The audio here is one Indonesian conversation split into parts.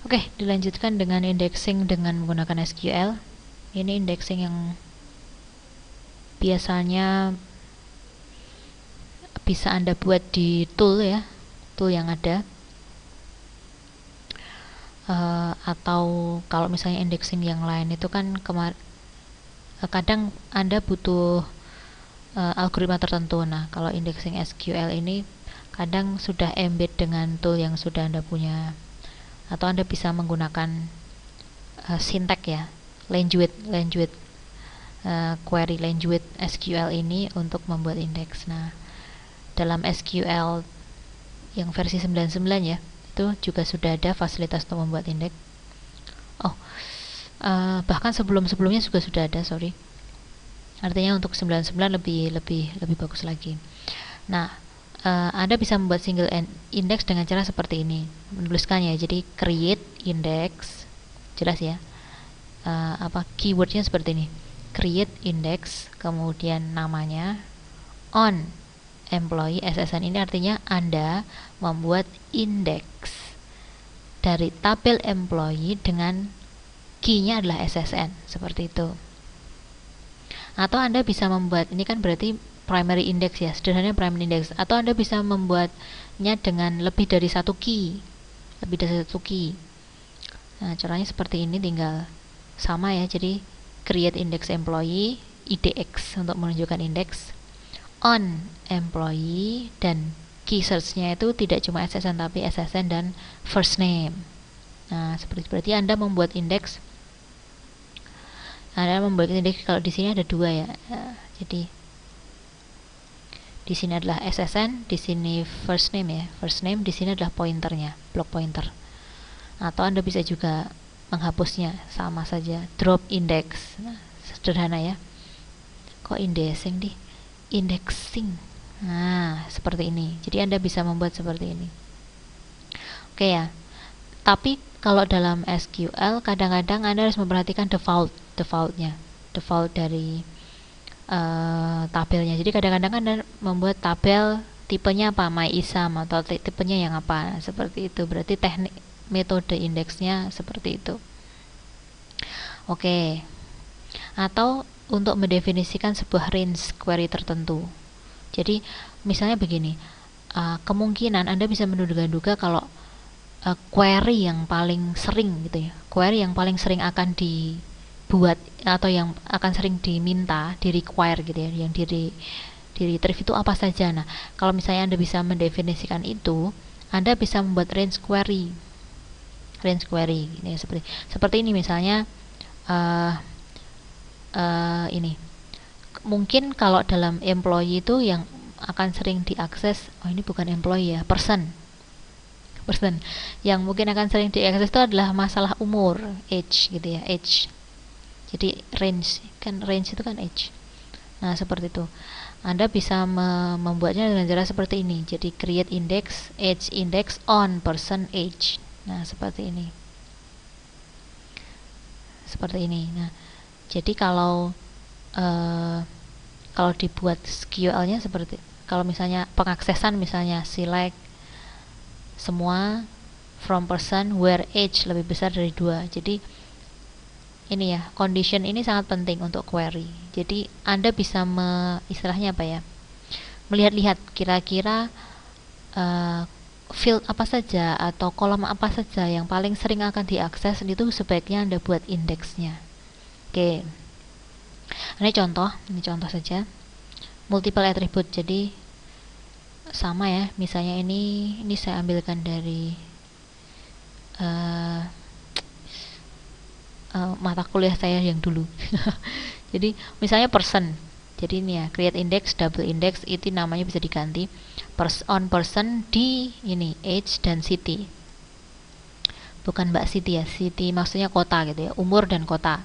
Oke, dilanjutkan dengan indexing dengan menggunakan SQL. Ini indexing yang biasanya bisa Anda buat di tool ya, tool yang ada. Atau kalau misalnya indexing yang lain itu kan kadang Anda butuh algoritma tertentu. Nah, kalau indexing SQL ini kadang sudah embed dengan tool yang sudah Anda punya, atau Anda bisa menggunakan syntax ya, language query language SQL ini untuk membuat indeks. Nah, dalam SQL yang versi 99 ya, itu juga sudah ada fasilitas untuk membuat indeks. Bahkan sebelumnya juga sudah ada, sorry. Artinya untuk 99 lebih bagus lagi. Nah, Anda bisa membuat single index dengan cara seperti ini, menuliskannya. Jadi create index, jelas ya. Keywordnya seperti ini, create index, kemudian namanya on employee SSN. Ini artinya Anda membuat indeks dari tabel employee dengan key-nya adalah SSN, seperti itu. Atau Anda bisa membuat, ini kan berarti primary index ya, sederhananya primary index. Atau Anda bisa membuatnya dengan lebih dari satu key. Nah, caranya seperti ini, tinggal sama ya. Jadi create index employee, IDX untuk menunjukkan indeks, on employee, dan key search-nya itu tidak cuma SSN tapi SSN dan first name. Nah, berarti Anda membuat indeks. Kalau di sini ada dua ya. Jadi di sini adalah SSN, di sini first name ya. First name di sini adalah pointernya, block pointer. Atau Anda bisa juga menghapusnya, sama saja, drop index. Nah, sederhana ya. Kok indexing di? Indexing. Nah, seperti ini. Jadi Anda bisa membuat seperti ini. Oke ya. Tapi kalau dalam SQL kadang-kadang Anda harus memperhatikan default dari tabelnya. Jadi kadang-kadang Anda membuat tabel tipenya apa, MyISAM, atau tipenya yang apa. Nah, seperti itu. Berarti teknik metode indeksnya seperti itu. Oke. Atau untuk mendefinisikan sebuah range query tertentu. Jadi misalnya begini, kemungkinan Anda bisa menduga-duga kalau query yang paling sering gitu ya, query yang paling sering akan dibuat atau yang akan sering diminta, di require gitu ya, yang di retrieve itu apa saja. Nah, kalau misalnya Anda bisa mendefinisikan itu, Anda bisa membuat range query ini seperti ini misalnya. Ini mungkin kalau dalam employee itu yang akan sering diakses, ini bukan employee ya, person yang mungkin akan sering diakses itu adalah masalah umur, age gitu ya, age. Jadi range itu kan age. Nah, seperti itu. Anda bisa membuatnya dengan cara seperti ini. Jadi create index, age index on person age. Nah, seperti ini. Nah, jadi kalau dibuat SQL-nya seperti, kalau misalnya pengaksesan, misalnya select semua from person where age lebih besar dari 2. Jadi ini ya, condition ini sangat penting untuk query. Jadi Anda bisa istilahnya apa ya, melihat-lihat kira-kira field apa saja atau kolom apa saja yang paling sering akan diakses, itu sebaiknya Anda buat indeksnya. Oke. Ini contoh saja. Multiple attribute. Jadi sama ya, misalnya ini saya ambilkan dari mata kuliah saya yang dulu. Jadi misalnya person. Jadi ini ya, create index, double index, itu namanya bisa diganti on person di ini age dan city. Bukan Mbak Siti ya, city maksudnya kota gitu ya, umur dan kota.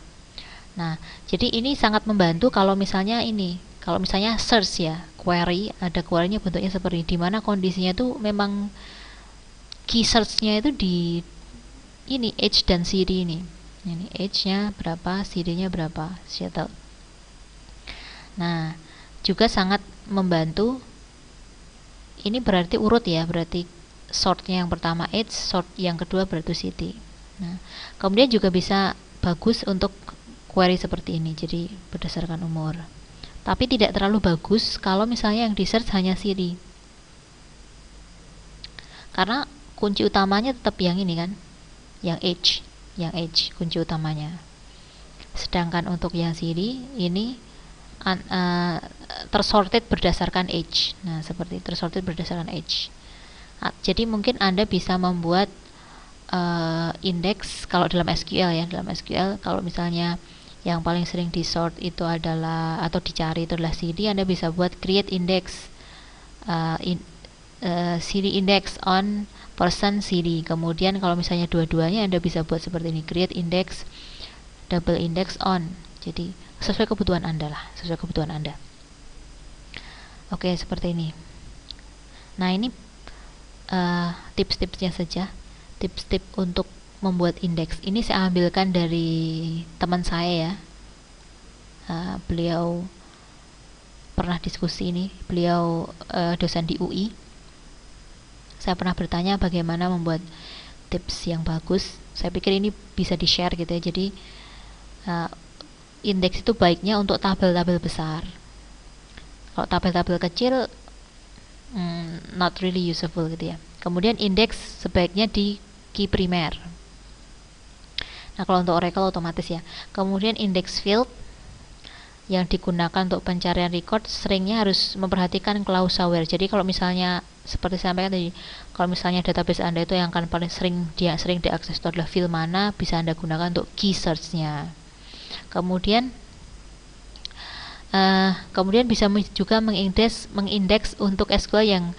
Nah, jadi ini sangat membantu kalau misalnya search ya, query, ada query-nya bentuknya seperti ini, di mana kondisinya itu memang key search-nya itu di ini age dan city ini. Ini age-nya berapa, city-nya berapa, settle. Nah, juga sangat membantu. Ini berarti urut ya, berarti sort-nya yang pertama age, sort yang kedua berarti city. Nah, kemudian juga bisa bagus untuk query seperti ini, jadi berdasarkan umur. Tapi tidak terlalu bagus kalau misalnya yang di search hanya Siri, karena kunci utamanya tetap yang ini kan, yang age kunci utamanya. Sedangkan untuk yang Siri ini tersorted berdasarkan age. Nah, seperti tersorted berdasarkan age. Jadi mungkin Anda bisa membuat indeks kalau dalam SQL ya, dalam SQL kalau misalnya yang paling sering di sort itu adalah atau dicari itu adalah Siri, Anda bisa buat create index Siri index on person Siri. Kemudian kalau misalnya dua-duanya Anda bisa buat seperti ini, create index double index on. Jadi sesuai kebutuhan Anda lah, sesuai kebutuhan Anda. Oke, seperti ini. Nah, ini tips-tipsnya saja, tips-tips untuk membuat indeks. Ini saya ambilkan dari teman saya ya, beliau pernah diskusi ini, beliau dosen di UI. Saya pernah bertanya bagaimana membuat tips yang bagus. Saya pikir ini bisa di-share gitu ya. Jadi indeks itu baiknya untuk tabel-tabel besar. Kalau tabel-tabel kecil not really useful gitu ya. Kemudian indeks sebaiknya di key primer. Nah, kalau untuk Oracle otomatis ya. Kemudian index field yang digunakan untuk pencarian record seringnya harus memperhatikan clause where. Jadi kalau misalnya seperti saya sampaikan tadi, kalau misalnya database Anda itu yang akan paling sering diakses itu adalah field mana, bisa Anda gunakan untuk key search-nya. Kemudian bisa juga mengindeks untuk SQL yang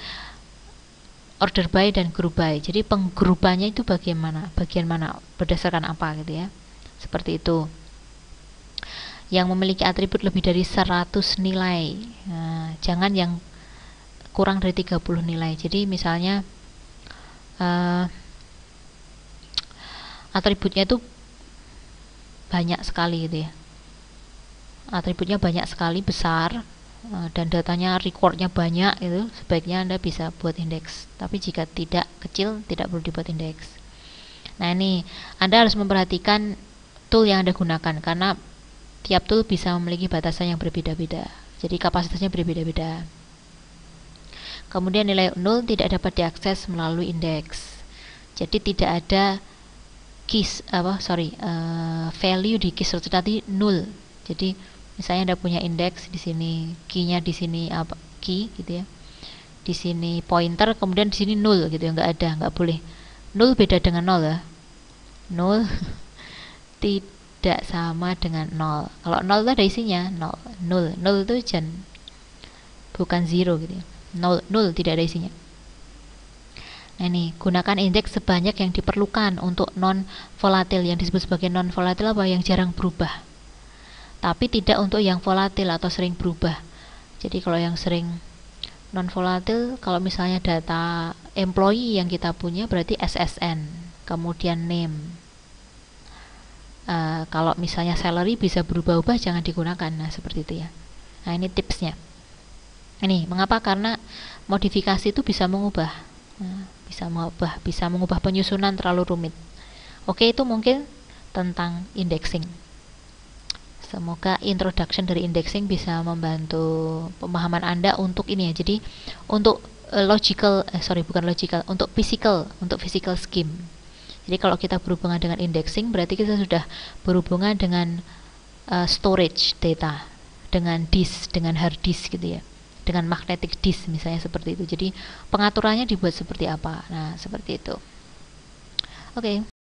order by dan group by. Jadi penggrupannya itu bagian mana, berdasarkan apa gitu ya. Seperti itu. Yang memiliki atribut lebih dari 100 nilai. Nah, jangan yang kurang dari 30 nilai. Jadi misalnya atributnya itu banyak sekali gitu ya. Atributnya banyak sekali, besar, dan datanya recordnya banyak, itu sebaiknya Anda bisa buat indeks. Tapi jika tidak kecil, tidak perlu dibuat indeks. Nah, ini Anda harus memperhatikan tool yang Anda gunakan, karena tiap tool bisa memiliki batasan yang berbeda-beda. Jadi kapasitasnya berbeda-beda. Kemudian nilai 0 tidak dapat diakses melalui indeks. Jadi tidak ada value di key search tadi 0. Jadi misalnya Anda punya indeks di sini, key-nya di sini apa key gitu ya. Di sini pointer, kemudian di sini 0 gitu ya, nggak boleh. 0 beda dengan 0 ya. 0 tidak sama dengan 0. Kalau 0 itu ada isinya, 0 itu bukan 0 gitu ya. 0 tidak ada isinya. Nah, ini gunakan indeks sebanyak yang diperlukan untuk non volatil. Yang disebut sebagai non volatil apa? Yang jarang berubah. Tapi tidak untuk yang volatil atau sering berubah. Jadi kalau yang sering non volatil, kalau misalnya data employee yang kita punya berarti SSN, kemudian name. Kalau misalnya salary bisa berubah-ubah, jangan digunakan. Nah, seperti itu ya. Nah, ini tipsnya. Ini mengapa? Karena modifikasi itu bisa mengubah. Nah, bisa mengubah penyusunan terlalu rumit. Oke, itu mungkin tentang indexing. Semoga introduction dari indexing bisa membantu pemahaman Anda untuk ini ya. Jadi untuk untuk physical scheme. Jadi kalau kita berhubungan dengan indexing, berarti kita sudah berhubungan dengan storage data, dengan disk, dengan hard disk gitu ya, dengan magnetic disk misalnya seperti itu. Jadi pengaturannya dibuat seperti apa. Nah, seperti itu. Oke.